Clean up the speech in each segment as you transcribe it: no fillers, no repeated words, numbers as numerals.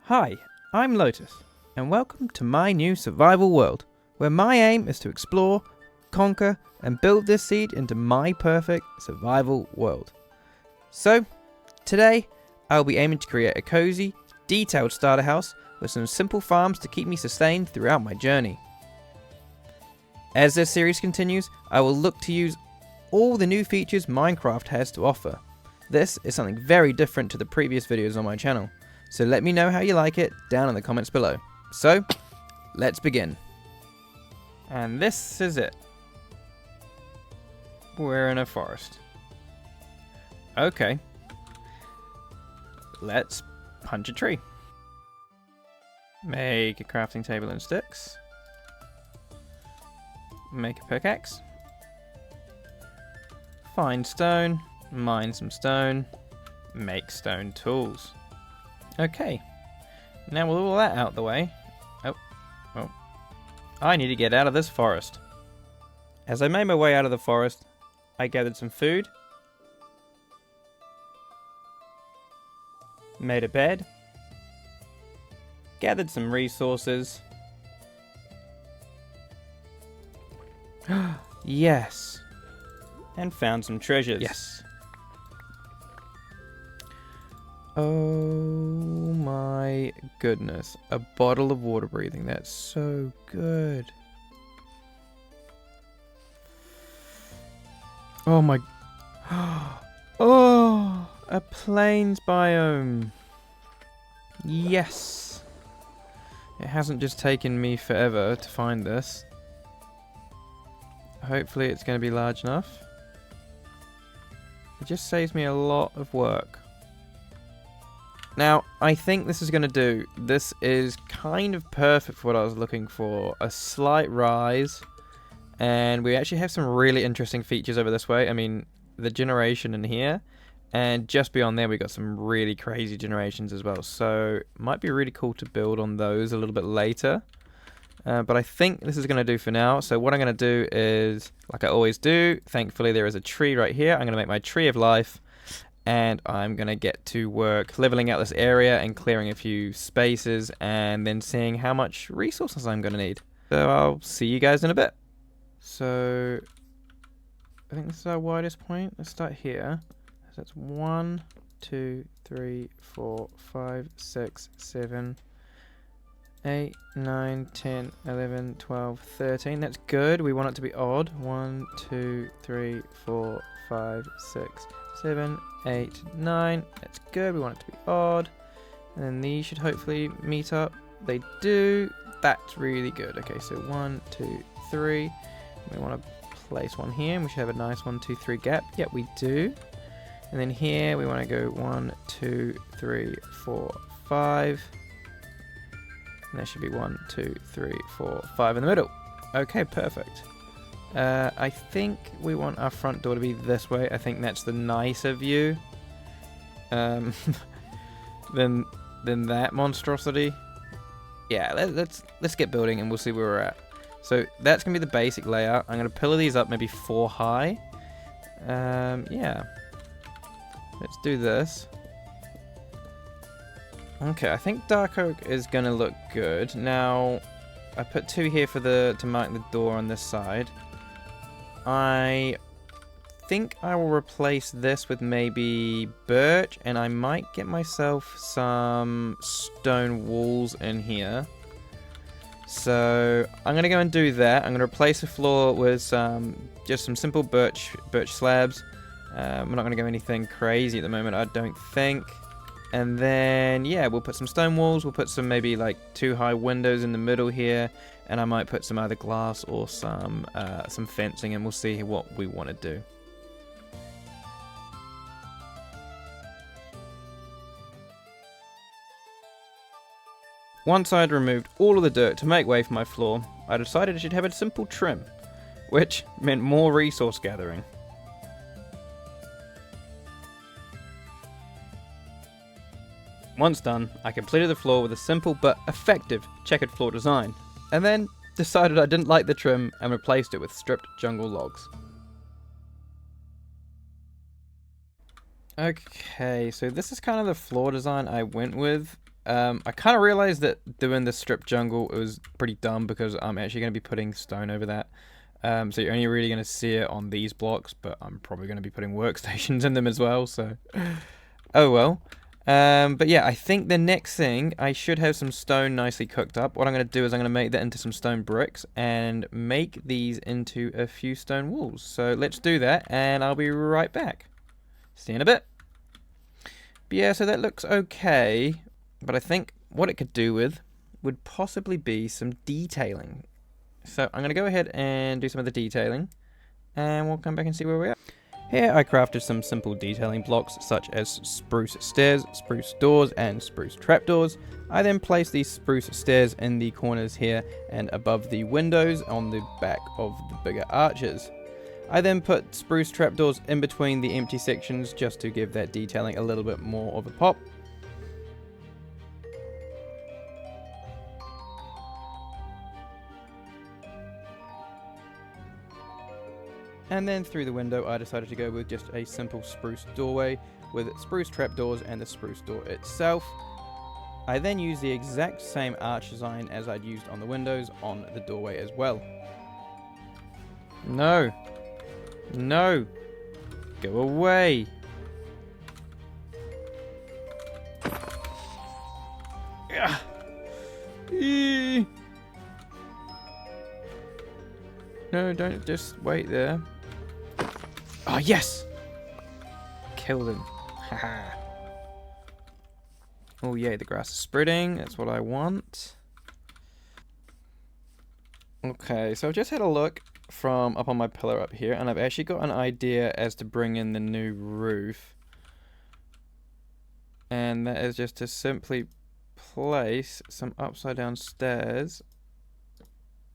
Hi, I'm Lotus, and welcome to my new survival world, where my aim is to explore, conquer, and build this seed into my perfect survival world. So, today, I'll be aiming to create a cozy, detailed starter house with some simple farms to keep me sustained throughout my journey. As this series continues, I will look to use all the new features Minecraft has to offer. This is something very different to the previous videos on my channel. So let me know how you like it down in the comments below. So, let's begin. And this is it. We're in a forest. Okay. Let's punch a tree. Make a crafting table and sticks. Make a pickaxe. Find stone. Mine some stone. Make stone tools. Okay, now with all that out the way, I need to get out of this forest. As I made my way out of the forest, I gathered some food, made a bed, gathered some resources. Yes, and found some treasures. Yes. Oh my goodness, a bottle of water breathing, that's so good. Oh my, oh, a plains biome. Yes. It hasn't just taken me forever to find this. Hopefully it's going to be large enough. It just saves me a lot of work. Now, I think this is going to do. This is kind of perfect for what I was looking for. A slight rise. And we actually have some really interesting features over this way. I mean, the generation in here. And just beyond there, we got some really crazy generations as well. So, might be really cool to build on those a little bit later. But I think this is going to do for now. So, what I'm going to do is, like I always do, thankfully there is a tree right here. I'm going to make my tree of life. And I'm going to get to work leveling out this area and clearing a few spaces and then seeing how much resources I'm going to need. So I'll see you guys in a bit. So I think this is our widest point. Let's start here. So that's 1, 2, 3, 4, 5, 6, 7, 8, 9, 10, 11, 12, 13. That's good. We want it to be odd. 1, 2, 3, 4, 5, 6, 7, 8, 9. That's good. We want it to be odd. And then these should hopefully meet up. They do. That's really good. Okay, so 1, 2, 3. We want to place one here. And we should have a nice 1, 2, 3 gap. Yep, we do. And then here we want to go 1, 2, 3, 4, 5. And there should be 1, 2, 3, 4, 5 in the middle. Okay, perfect. I think we want our front door to be this way. I think that's the nicer view. Than that monstrosity. Yeah, let's get building and we'll see where we're at. So that's gonna be the basic layout. I'm gonna pillar these up maybe 4 high. Yeah. Let's do this. Okay, I think dark oak is gonna look good. Now, I put 2 here for to mark the door on this side. I think I will replace this with maybe birch, and I might get myself some stone walls in here. So I'm gonna go and do that. I'm gonna replace the floor with just some simple birch slabs. We're not gonna go anything crazy at the moment, I don't think. And then yeah, we'll put some stone walls. We'll put some maybe like 2 high windows in the middle here. And I might put some either glass or some fencing, and we'll see what we want to do. Once I had removed all of the dirt to make way for my floor, I decided I should have a simple trim, which meant more resource gathering. Once done, I completed the floor with a simple but effective checkered floor design. And then decided I didn't like the trim and replaced it with stripped jungle logs. Okay, so this is kind of the floor design I went with. I kind of realized that doing the strip jungle was pretty dumb because I'm actually going to be putting stone over that. So you're only really going to see it on these blocks, but I'm probably going to be putting workstations in them as well, so... Oh well. But yeah, I think the next thing, I should have some stone nicely cooked up. What I'm going to do is I'm going to make that into some stone bricks and make these into a few stone walls. So let's do that, and I'll be right back. See you in a bit. But yeah, so that looks okay, but I think what it could do with would possibly be some detailing. So I'm going to go ahead and do some of the detailing, and we'll come back and see where we are. Here I crafted some simple detailing blocks such as spruce stairs, spruce doors, and spruce trapdoors. I then placed these spruce stairs in the corners here and above the windows on the back of the bigger arches. I then put spruce trapdoors in between the empty sections just to give that detailing a little bit more of a pop. And then through the window I decided to go with just a simple spruce doorway with spruce trapdoors and the spruce door itself. I then used the exact same arch design as I'd used on the windows on the doorway as well. No. No. Go away. Ugh. No, don't just wait there. Oh, yes! Killed him. Haha. Oh, yay, the grass is spreading. That's what I want. Okay, so I've just had a look from up on my pillar up here, and I've actually got an idea as to bring in the new roof. And that is just to simply place some upside down stairs.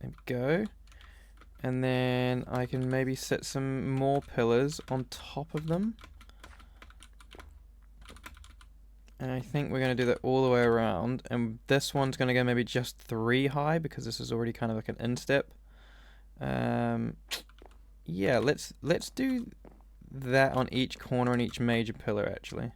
There we go. And then I can maybe set some more pillars on top of them. And I think we're going to do that all the way around. And this one's going to go maybe just 3 high because this is already kind of like an instep. Yeah, let's do that on each corner and each major pillar actually.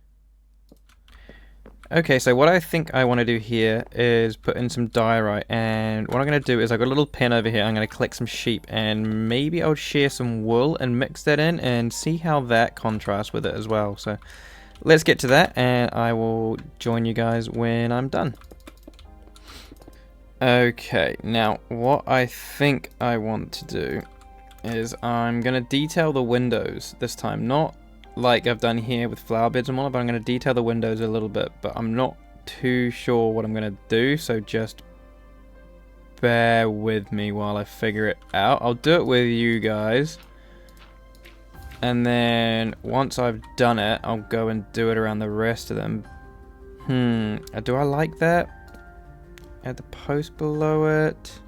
Okay, so what I think I want to do here is put in some diorite, and what I'm going to do is I've got a little pen over here. I'm going to collect some sheep, and maybe I'll shear some wool and mix that in and see how that contrasts with it as well. So let's get to that, and I will join you guys when I'm done. Okay, now what I think I want to do is I'm going to detail the windows this time, not like I've done here with flower beds and all, but I'm going to detail the windows a little bit, but I'm not too sure what I'm going to do, so just bear with me while I figure it out. I'll do it with you guys, and then once I've done it, I'll go and do it around the rest of them. Do I like that? Add the post below it.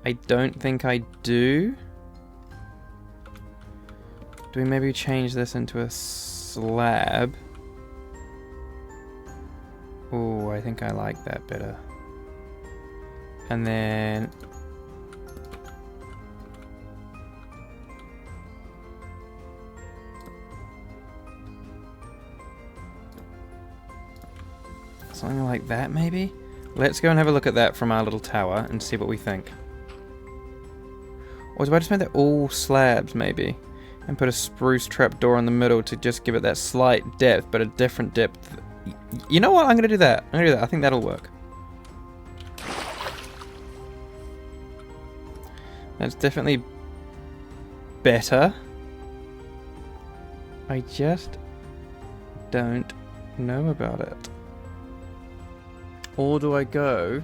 I don't think I do. Do we maybe change this into a slab? Oh, I think I like that better. And then... something like that, maybe? Let's go and have a look at that from our little tower and see what we think. Or do I just make that all slabs, maybe? And put a spruce trapdoor in the middle to just give it that slight depth, but a different depth. You know what? I'm going to do that. I'm going to do that. I think that'll work. That's definitely better. I just don't know about it. Or do I go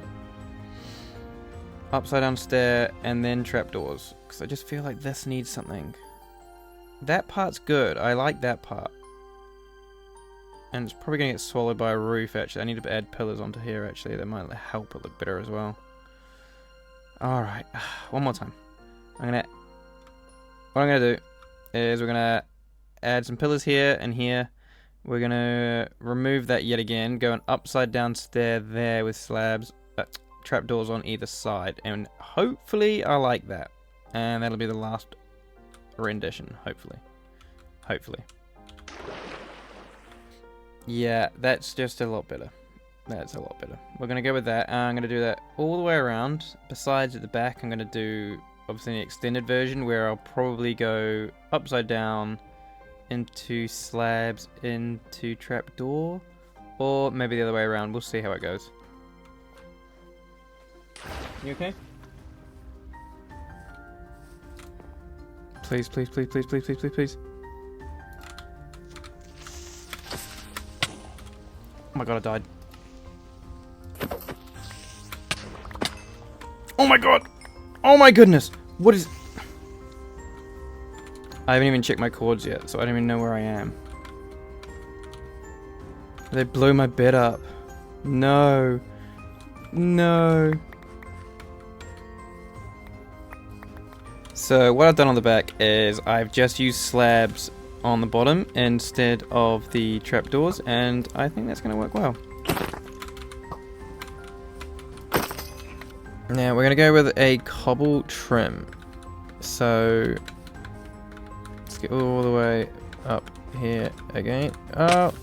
upside down stair and then trapdoors? Because I just feel like this needs something. That part's good. I like that part. And it's probably going to get swallowed by a roof, actually. I need to add pillars onto here, actually. That might help it look better as well. Alright. One more time. What I'm going to do is we're going to add some pillars here and here. We're going to remove that yet again. Go an upside down stair there with slabs. Trapdoors on either side. And hopefully I like that. And that'll be the last rendition, hopefully. Hopefully. Yeah, that's just a lot better. That's a lot better. We're going to go with that. I'm going to do that all the way around. Besides at the back, I'm going to do obviously the extended version where I'll probably go upside down into slabs into trapdoor, or maybe the other way around. We'll see how it goes. You okay? Please, please, please, please, please, please, please, please. Oh my god, I died. Oh my god! Oh my goodness! What is... I haven't even checked my chords yet, so I don't even know where I am. They blew my bed up. No. No. So what I've done on the back is I've just used slabs on the bottom instead of the trapdoors, and I think that's going to work well. Now we're going to go with a cobble trim. So let's get all the way up here again. Oh.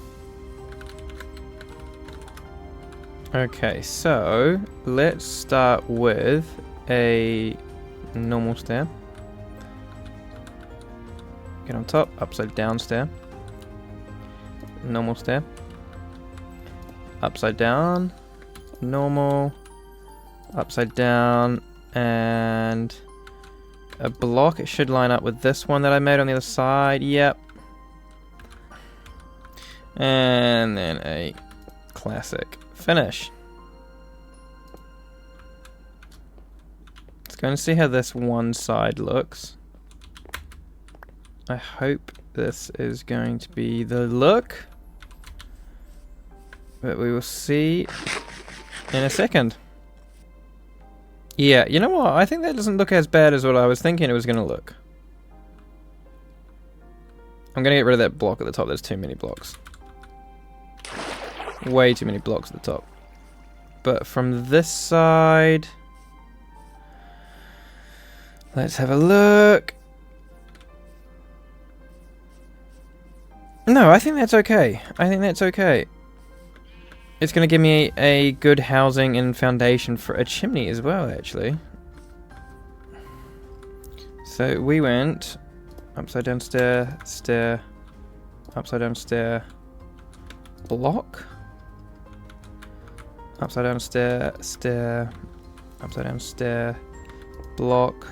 Okay, so let's start with a normal stair. Get on top, upside down stair. Normal stair. Upside down. Normal. Upside down. And a block. It should line up with this one that I made on the other side. Yep. And then a classic finish. Let's go and see how this one side looks. I hope this is going to be the look, but we will see in a second. Yeah, you know what? I think that doesn't look as bad as what I was thinking it was going to look. I'm going to get rid of that block at the top. There's too many blocks. Way too many blocks at the top. But from this side, let's have a look. No, I think that's okay. I think that's okay. It's going to give me a good housing and foundation for a chimney as well, actually. So we went upside down stair, stair, upside down stair, block, upside down stair, stair, upside down stair, block.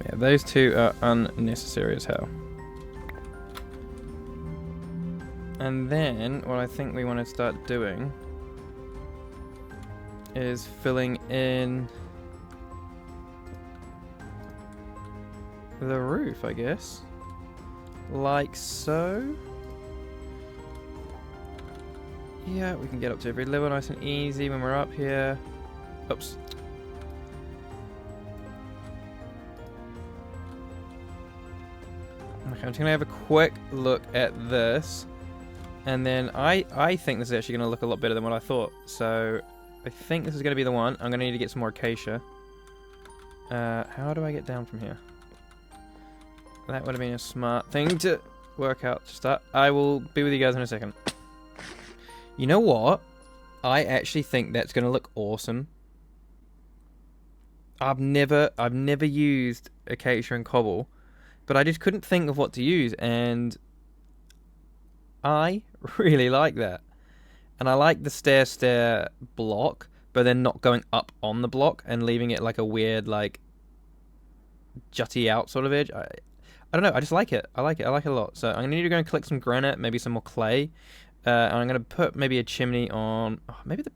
Yeah, those two are unnecessary as hell. And then, what I think we want to start doing is filling in the roof, I guess. Like so. Yeah, we can get up to every level nice and easy when we're up here. Oops. Okay, I'm just going to have a quick look at this. And then I think this is actually going to look a lot better than what I thought. So I think this is going to be the one. I'm going to need to get some more acacia. How do I get down from here? That would have been a smart thing to work out to start. I will be with you guys in a second. You know what? I actually think that's going to look awesome. I've never used acacia and cobble, but I just couldn't think of what to use, and I really like that. And I like the stair block, but then not going up on the block and leaving it like a weird, like, jutty out sort of edge. I don't know, I just like it. I like it a lot. So I'm going to need to go and collect some granite, maybe some more clay. And I'm going to put maybe a chimney on, maybe the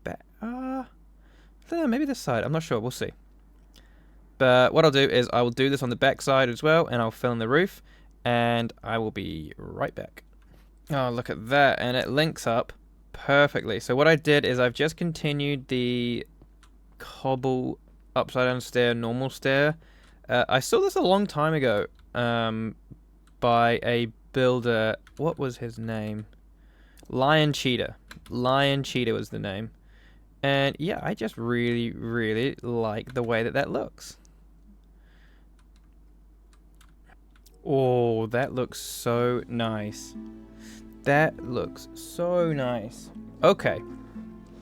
back, I don't know, maybe this side. I'm not sure, we'll see. But what I'll do is I will do this on the back side as well, and I'll fill in the roof, and I will be right back. Oh, look at that, and it links up perfectly. So what I did is I've just continued the cobble upside down stair, normal stair. I saw this a long time ago by a builder. What was his name? Lion Cheetah. Lion Cheetah was the name. And yeah, I just really, really like the way that that looks. Oh, that looks so nice. That looks so nice. Okay,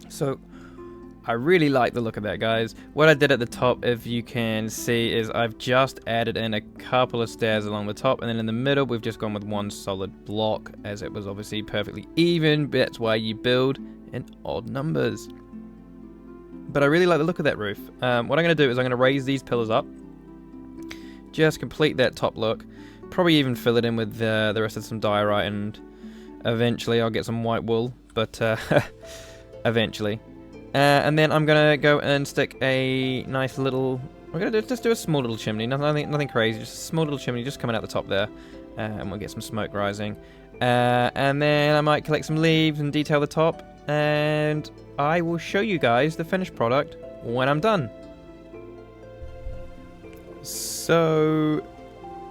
so I really like the look of that, guys. What I did at the top, if you can see, is I've just added in a couple of stairs along the top, and then in the middle we've just gone with one solid block, as it was obviously perfectly even, but that's why you build in odd numbers. But I really like the look of that roof. What I'm going to do is I'm going to raise these pillars up, just complete that top look, probably even fill it in with the rest of some diorite, and eventually I'll get some white wool, but eventually. And then I'm gonna go and stick a nice little. We're gonna just do a small little chimney, nothing crazy, just a small little chimney just coming out the top there, and we'll get some smoke rising. And then I might collect some leaves and detail the top, and I will show you guys the finished product when I'm done. So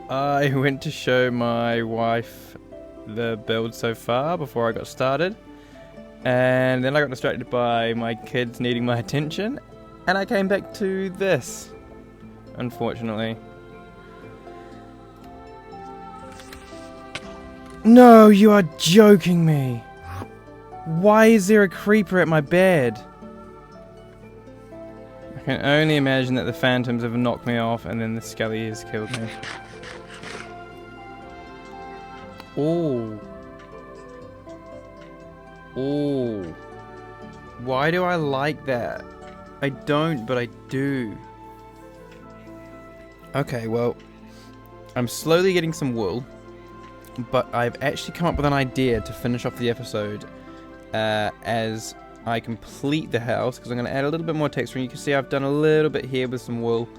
I went to show my wife the build so far before I got started. And then I got distracted by my kids needing my attention, and I came back to this, unfortunately. No, you are joking me. Why is there a creeper at my bed? I can only imagine that the phantoms have knocked me off and then the skelly has killed me. Oh. Oh, why do I like that? I don't, but I do. Okay, well, I'm slowly getting some wool, but I've actually come up with an idea to finish off the episode as I complete the house, because I'm going to add a little bit more texture. And you can see I've done a little bit here with some wool,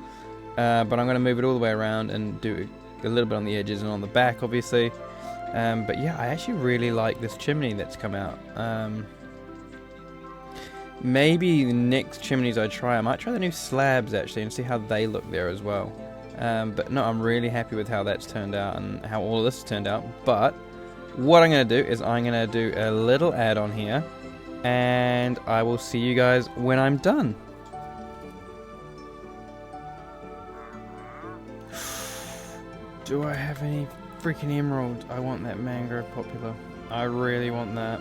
but I'm going to move it all the way around and do a little bit on the edges and on the back, obviously. But yeah, I actually really like this chimney that's come out. Maybe the next chimneys I might try the new slabs actually and see how they look there as well. But no, I'm really happy with how that's turned out and how all of this has turned out. But what I'm going to do is I'm going to do a little add-on here, and I will see you guys when I'm done. Do I have any freaking emerald? I want that mangrove popular. I really want that.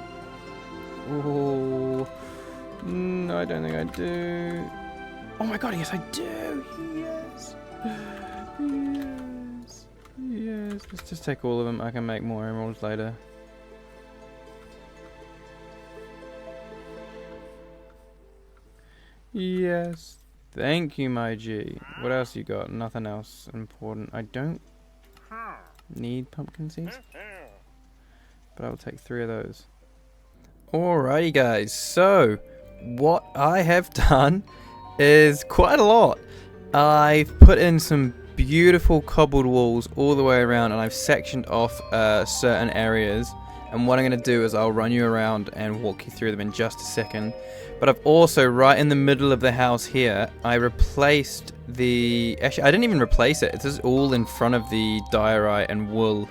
Oh, no, I don't think I do. Oh my god, yes I do. Yes. Yes. Yes. Let's just take all of them. I can make more emeralds later. Yes. Thank you, my G. What else you got? Nothing else important. I don't need pumpkin seeds, but I'll take 3 of those. Alrighty guys, so what I have done is quite a lot. I've put in some beautiful cobbled walls all the way around, and I've sectioned off certain areas, and what I'm going to do is I'll run you around and walk you through them in just a second. But I've also, right in the middle of the house here, I replaced the... Actually, I didn't even replace it. This is all in front of the diorite and wool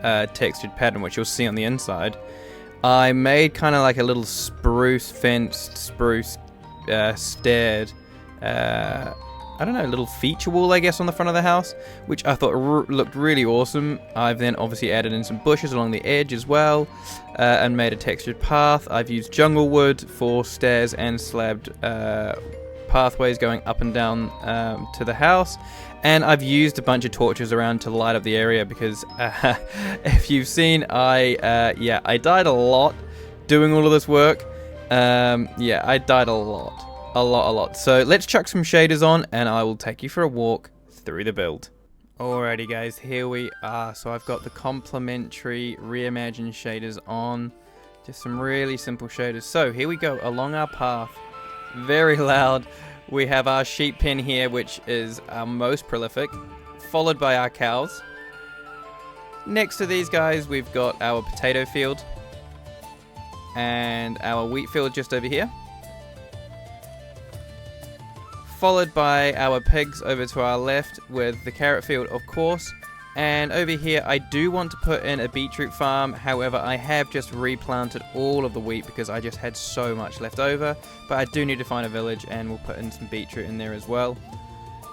textured pattern, which you'll see on the inside. I made kind of like a little spruce fenced, spruce staired, I don't know, little feature wall, I guess, on the front of the house, which I thought looked really awesome. I've then obviously added in some bushes along the edge as well, and made a textured path. I've used jungle wood for stairs and slabbed pathways going up and down to the house. And I've used a bunch of torches around to light up the area because, if you've seen, I died a lot doing all of this work. Yeah, I died a lot. A lot. So let's chuck some shaders on and I will take you for a walk through the build. Alrighty guys, here we are. So I've got the complimentary reimagined shaders on. Just some really simple shaders. So here we go along our path. Very loud. We have our sheep pen here, which is our most prolific, followed by our cows. Next to these guys, we've got our potato field and our wheat field just over here. Followed by our pigs over to our left with the carrot field, of course. And over here, I do want to put in a beetroot farm. However, I have just replanted all of the wheat because I just had so much left over. But I do need to find a village, and we'll put in some beetroot in there as well.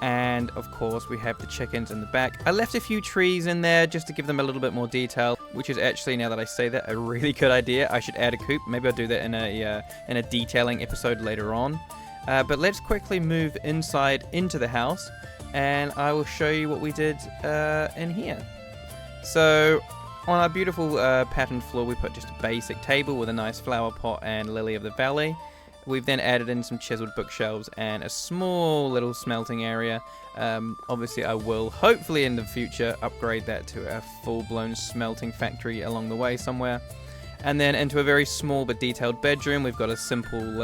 And of course, we have the chickens in the back. I left a few trees in there just to give them a little bit more detail, which is actually, now that I say that, a really good idea. I should add a coop. Maybe I'll do that in a detailing episode later on. But let's quickly move inside into the house, and I will show you what we did in here. So on our beautiful patterned floor, we put just a basic table with a nice flower pot and lily of the valley. We've then added in some chiseled bookshelves and a small little smelting area. Obviously, I will hopefully in the future upgrade that to a full-blown smelting factory along the way somewhere. And then into a very small but detailed bedroom, we've got a simple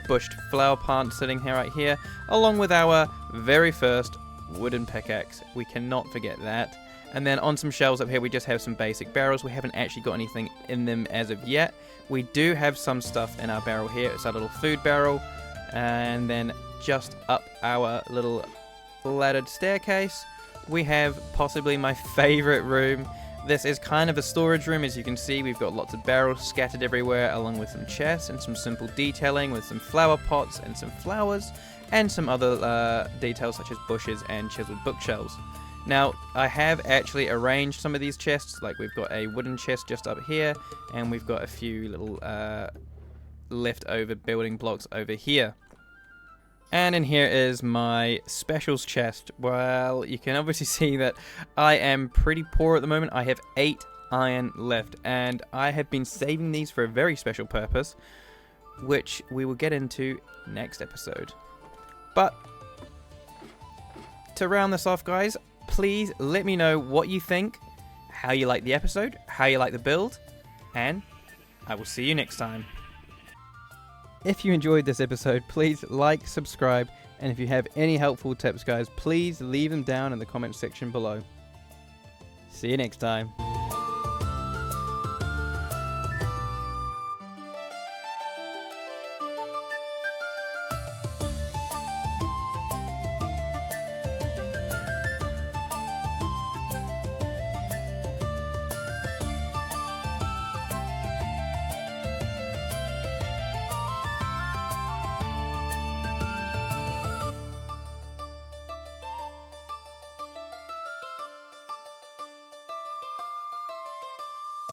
bushed flower plant sitting here right here, along with our very first wooden pickaxe. We cannot forget that. And then on some shelves up here, we just have some basic barrels. We haven't actually got anything in them as of yet. We do have some stuff in our barrel here. It's our little food barrel. And then just up our little laddered staircase, we have possibly my favorite room. This is kind of a storage room. As you can see, we've got lots of barrels scattered everywhere, along with some chests and some simple detailing with some flower pots and some flowers and some other details such as bushes and chiseled bookshelves. Now, I have actually arranged some of these chests. Like, we've got a wooden chest just up here, and we've got a few little leftover building blocks over here. And in here is my specials chest. Well, you can obviously see that I am pretty poor at the moment. I have 8 iron left, and I have been saving these for a very special purpose, which we will get into next episode. But to round this off, guys, please let me know what you think, how you like the episode, how you like the build, and I will see you next time. If you enjoyed this episode, please like, subscribe, and if you have any helpful tips, guys, please leave them down in the comment section below. See you next time.